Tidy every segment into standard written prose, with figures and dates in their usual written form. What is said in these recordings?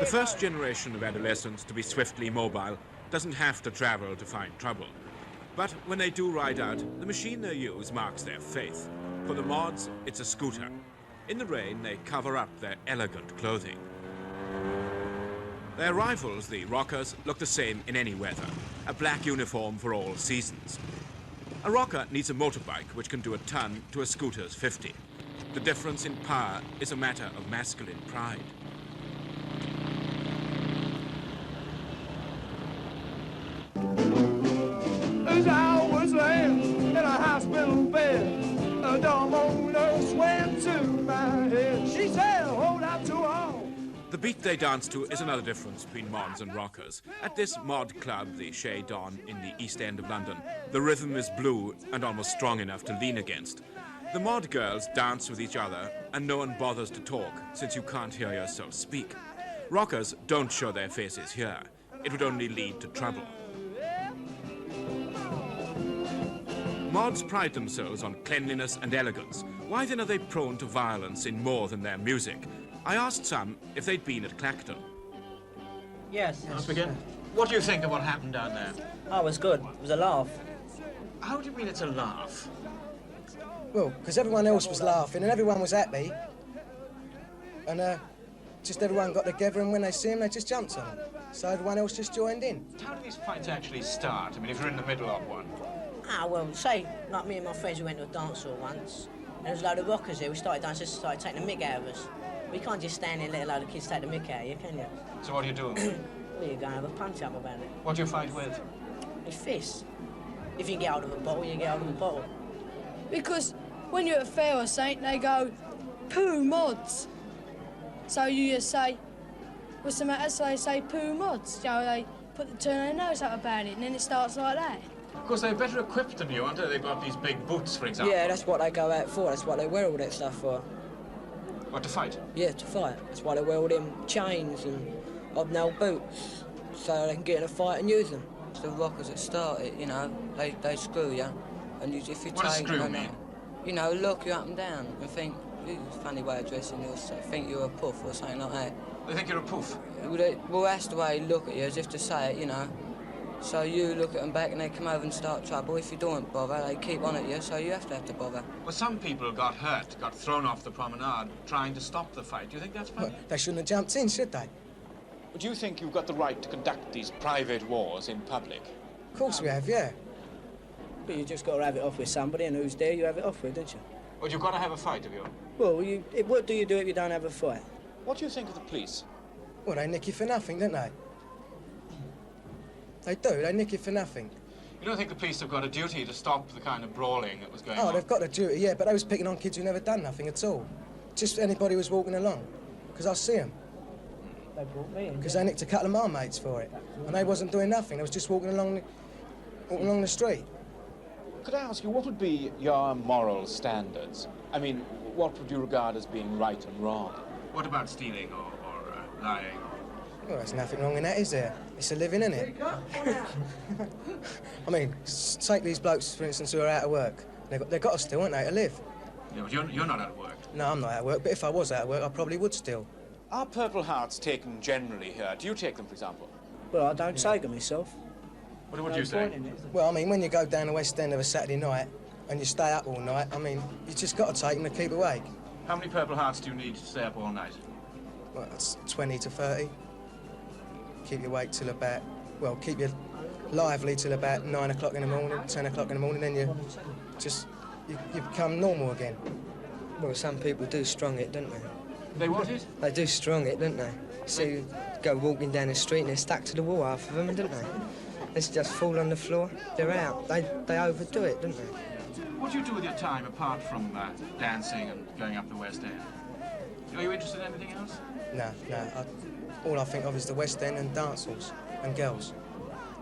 The first generation of adolescents to be swiftly mobile doesn't have to travel to find trouble. But when they do ride out, the machine they use marks their faith. For the mods, it's a scooter. In the rain, they cover up their elegant clothing. Their rivals, the rockers, look the same in any weather. A black uniform for all seasons. A rocker needs a motorbike which can do a ton to a scooter's 50. The difference in power is a matter of masculine pride. As I was laying in a hospital bed, a dumb old nurse went to my head. She said, hold out to all. The beat they dance to is another difference between mods and rockers. At this mod club, the Chez Dawn in the East End of London, the rhythm is blue and almost strong enough to lean against. The mod girls dance with each other and no one bothers to talk since you can't hear yourself speak. Rockers don't show their faces here. It would only lead to trouble. Mods pride themselves on cleanliness and elegance. Why then are they prone to violence in more than their music? I asked some if they'd been at Clacton. Yes. Let's begin. What do you think of what happened down there? Oh, it was good. It was a laugh. How do you mean it's a laugh? Well, because everyone else was laughing and everyone was happy. And just everyone got together and when they see him, they just jumped on him. So everyone else just joined in. How do these fights actually start? I mean, if you're in the middle of one. Ah, well, say, like me and my friends, we went to a dance hall once, and there was a load of rockers here. We started dancing, just started taking the mick out of us. We can't just stand there and let a load of kids take the mick out of you, can you? So what do you do? Well, you go and have a punch-up about it. What do you fight with? With fists. If you get out of a bottle, you get out of a bottle. Because when you're at a fair or something, they go, poo mods. So you just say, what's the matter? So they say poo mods. You know, they turn their nose up about it, and then it starts like that. Of course, they're better equipped than you, aren't they? They've got these big boots, for example. Yeah, that's what they go out for. That's what they wear all that stuff for. What, to fight? Yeah, to fight. That's why they wear all them chains and hobnail boots, so they can get in a fight and use them. It's the rockers that start it, you know. They screw you, and if you What does take screw mean? you know, look you up and down and think, funny way of dressing you, think you're a puff or something like that. They think you're a poof. Well, that's the way they look at you, as if to say it, you know. So you look at them back and they come over and start trouble. If you don't bother, they keep on at you, so you have to bother. Well, some people got hurt, got thrown off the promenade, trying to stop the fight. Do you think that's funny? Well, they shouldn't have jumped in, should they? Do you think you've got the right to conduct these private wars in public? Of course we have, yeah. But you just got to have it off with somebody, and who's there, you have it off with, don't you? Well, you've got to have a fight, have you? Well, what do you do if you don't have a fight? What do you think of the police? Well, they nick you for nothing, don't they? They do, they nick you for nothing. You don't think the police have got a duty to stop the kind of brawling that was going on? Oh, they've got a duty, yeah, but they was picking on kids who never done nothing at all. Just anybody who was walking along, because I see them. They brought me in. Because they nicked a couple of my mates for it, and they wasn't doing nothing. They was just walking along the street. Could I ask you, what would be your moral standards? I mean, what would you regard as being right and wrong? What about stealing or lying? Well, there's nothing wrong in that, is there? It's a living, isn't it? I mean, take these blokes, for instance, who are out of work. They've got to steal, haven't they, to live? Yeah, but you're not out of work. No, I'm not out of work, but if I was out of work, I probably would steal. Are Purple Hearts taken generally here? Do you take them, for example? Well, I don't take them myself. What would you say? Well, I mean, when you go down the West End of a Saturday night and you stay up all night, I mean, you just got to take them to keep awake. How many Purple Hearts do you need to stay up all night? Well, it's 20 to 30. Keep you awake till about, well, keep you lively till about 9 o'clock in the morning, 10 o'clock in the morning, then you become normal again. Well, some people do strong it, don't they? They what it? They do strong it, don't they? So you go walking down the street and they're stuck to the wall, half of them, don't they? They just fall on the floor, they're out. They overdo it, don't they? What do you do with your time apart from dancing and going up the West End? Are you interested in anything else? No. All I think of is the West End and dance halls and girls.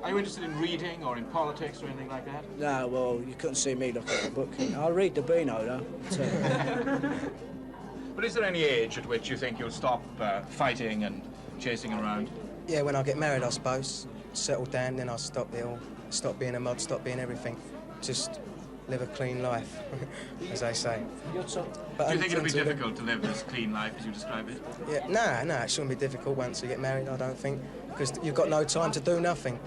Are you interested in reading or in politics or anything like that? No, well, you couldn't see me looking at the book. I'll read the Beano, though. But is there any age at which you think you'll stop fighting and chasing around? Yeah, when I get married, I suppose. Settle down, then I'll stop it all. Stop being a mod, stop being everything. Just live a clean life, as they say. But Do you think it'll be until then- difficult to live this clean life as you describe it? Yeah, no, it shouldn't be difficult once you get married, I don't think, because you've got no time to do nothing.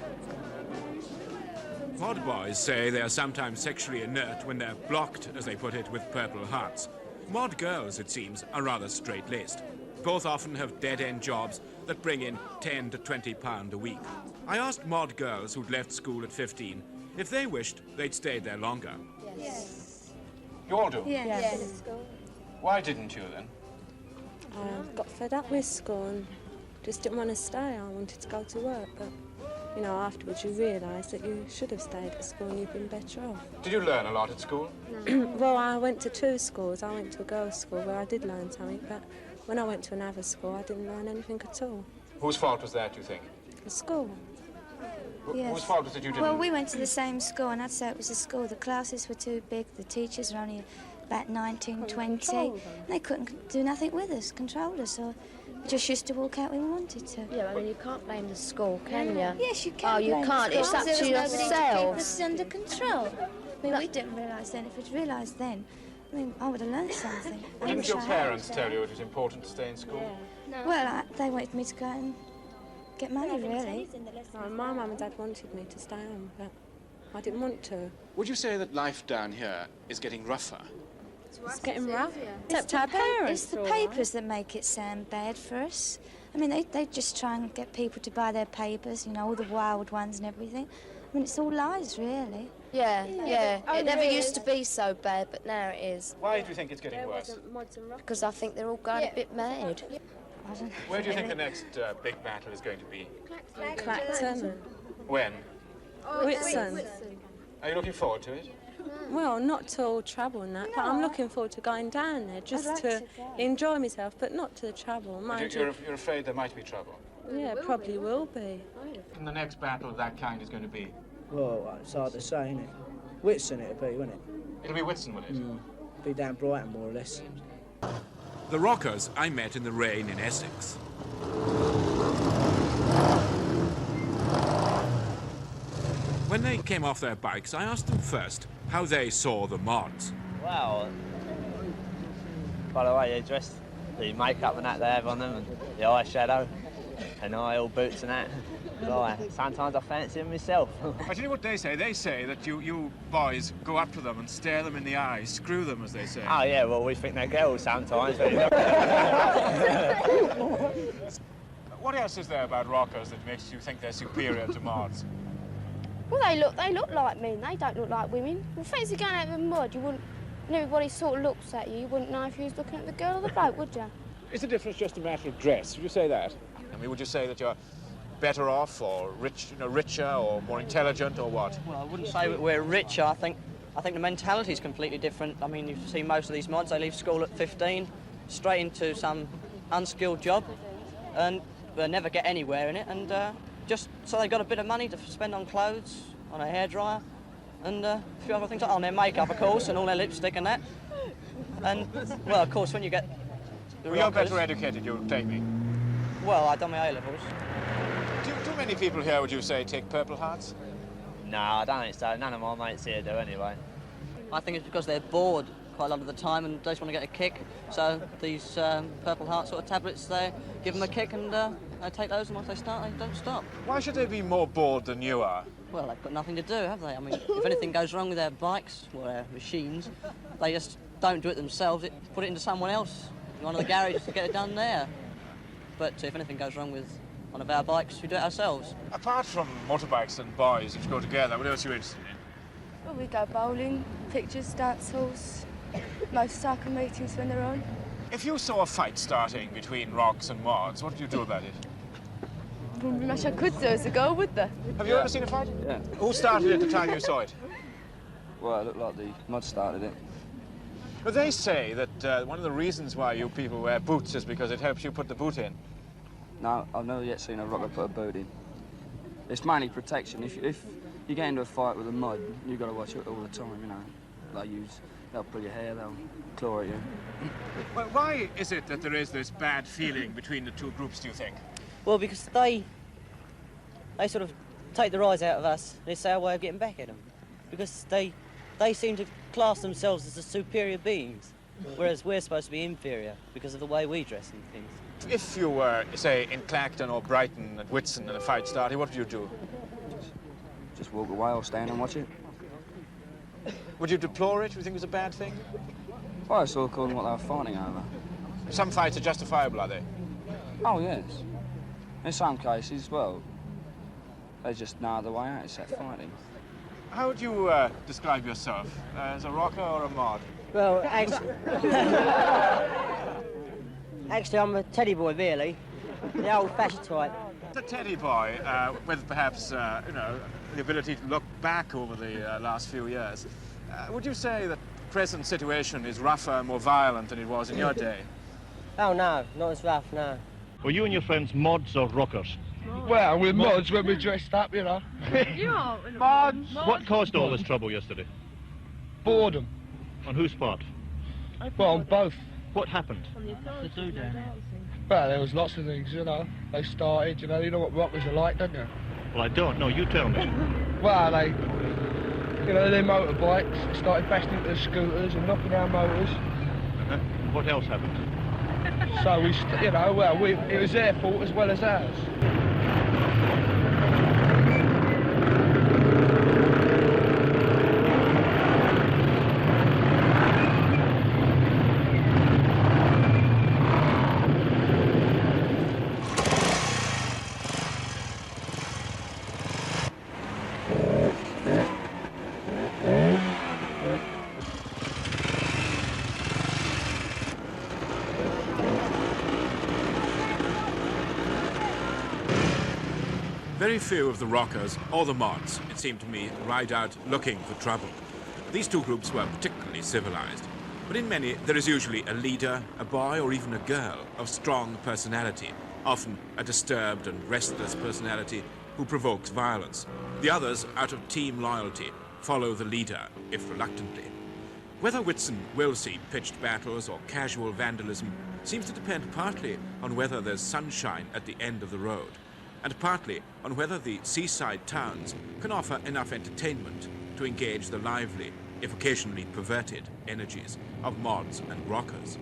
Mod boys say they are sometimes sexually inert when they're blocked, as they put it, with purple hearts. Mod girls, it seems, are rather straight-laced. Both often have dead-end jobs that bring in £10 to £20 a week. I asked mod girls who'd left school at 15 if they wished they'd stayed there longer. Yes. You all do? Yes. Why didn't you then? I got fed up with school and just didn't want to stay. I wanted to go to work, but, you know, afterwards you realise that you should have stayed at school and you've been better off. Did you learn a lot at school? Well, I went to 2 schools. I went to a girls' school where I did learn something, but when I went to another school, I didn't learn anything at all. Whose fault was that, do you think? The school. Whose fault was it you didn't? Well, we went to the same school, and I'd say it was the school. The classes were too big, the teachers were only about 19, 20. They couldn't do nothing with us, control us, or we just used to walk out when we wanted to. Yeah, I mean, you can't blame the school, can you? Yes, you can. Oh, you blame can't. the It's school, up because to there was nobody to keep yourself. us under control. I mean, we didn't realise then. If we'd realised then, I mean, I would have learned something. I Didn't wish your I had. parents tell you it was important to stay in school? Well, they wanted me to go and get money, really. No, my mum and dad wanted me to stay on, but I didn't want to. Would you say that life down here is getting rougher? It's getting rough. It's Except our parents. It's the are all right. papers that make it sound bad for us. I mean, they just try and get people to buy their papers, you know, all the wild ones and everything. I mean, it's all lies, really. Yeah. It never used to be so bad, but now it is. Why do you think it's getting worse? Because I think they're all going a bit mad. I don't know. Where do you think the next big battle is going to be? Clacton. When? Whitson. Are you looking forward to it? Well, not to all trouble and that, but I'm looking forward to going down there just like to to go. enjoy myself, but not to the trouble. Mind you, You're afraid there might be trouble? yeah, probably will be. And the next battle of that kind is going to be? Well, it's hard to say, isn't it? Whitson it'll be, won't it? It'll be Whitson, will it? Be down Brighton, more or less. The Rockers I met in the rain in Essex. When they came off their bikes, I asked them first how they saw the mods. Well, by the way they dress, the makeup and that they have on them, and the eyeshadow, and all boots and that. So, sometimes I fancy them myself. I tell you what they say. They say that you boys go up to them and stare them in the eyes, screw them, as they say. Oh yeah, well we think they're girls sometimes. But What else is there about rockers that makes you think they're superior to mods? Well, they look like men. They don't look like women. Well, fancy going out in the mud, you wouldn't. And everybody sort of looks at you. You wouldn't know if you was looking at the girl or the bloke, would you? Is the difference just a matter of dress? Would you say that? I mean, would you say that you're better off, or richer, or more intelligent, or what? Well, I wouldn't say we're richer. I think the mentality is completely different. I mean, you see most of these mods, they leave school at 15, straight into some unskilled job, and they never get anywhere in it. And just so they got a bit of money to spend on clothes, on a hairdryer, and a few other things, on their makeup, of course, and all their lipstick and that. And well, of course, when you get the Well, you're rockers, better educated, you'll take me. well, I've done my A-levels. Do many people here, would you say, take Purple Hearts? no, I don't think so. None of my mates here do anyway. I think it's because they're bored quite a lot of the time and they just want to get a kick. So these Purple Heart sort of tablets, they give them a kick and they take those, and once they start, they don't stop. Why should they be more bored than you are? Well, they've got nothing to do, have they? I mean, if anything goes wrong with their bikes or their machines, they just don't do it themselves, put it into someone else, one of the garages to get it done there. But if anything goes wrong with one of our bikes, we do it ourselves. Apart from motorbikes and boys which go together, what else are you interested in? Well, we go bowling, pictures, dance halls, motorcycle meetings when they're on. If you saw a fight starting between rocks and mods, what would you do about it? Wouldn't be much I could do as a girl, would there? Have you ever seen a fight? Yeah. Who started it the time you saw it? Well, it looked like the mod started it. Well, they say that one of the reasons why you people wear boots is because it helps you put the boot in. No, I've never yet seen a rocker put a boot in. It's mainly protection. If you get into a fight with a mod, you've got to watch it all the time, you know. They'll pull your hair, they'll claw at you. Well, why is it that there is this bad feeling between the two groups, do you think? Well, because they sort of take the rise out of us, and it's our way of getting back at them. Because they seem to class themselves as the superior beings, whereas we're supposed to be inferior because of the way we dress and things. If you were, say, in Clacton or Brighton at Whitsun and a fight started, what would you do? Just walk away or stand and watch it. Would you deplore it? Would you think it was a bad thing? Well, I sort of call them what they were fighting over. Some fights are justifiable, are they? Oh, yes. In some cases, well, they just know the way out, it's that fighting. How would you describe yourself? As a rocker or a mod? Well, actually, I'm a teddy boy, really. The old-fashioned type. The teddy boy, with perhaps, you know, the ability to look back over the last few years, would you say that the present situation is rougher, more violent than it was in your day? Oh, no, not as rough, no. Were you and your friends mods or rockers? Well, we're mods when we're dressed up, you know. Yeah. Mods! What caused all this trouble yesterday? Boredom. On whose part? Well, on both. What happened? The do-down. Well, there was lots of things, you know. They started, you know what rockers are like, don't you? Well, I don't know. You tell me. Well, they, you know, their motorbikes started bashing into the scooters and knocking down motors. What else happened? So we, you know, well, it was their fault as well as ours. Very few of the rockers or the mods, it seemed to me, ride out looking for trouble. These two groups were particularly civilized, but in many there is usually a leader, a boy or even a girl of strong personality, often a disturbed and restless personality who provokes violence. The others, out of team loyalty, follow the leader, if reluctantly. Whether Whitsun will see pitched battles or casual vandalism seems to depend partly on whether there's sunshine at the end of the road, and partly on whether the seaside towns can offer enough entertainment to engage the lively, if occasionally perverted, energies of mods and rockers.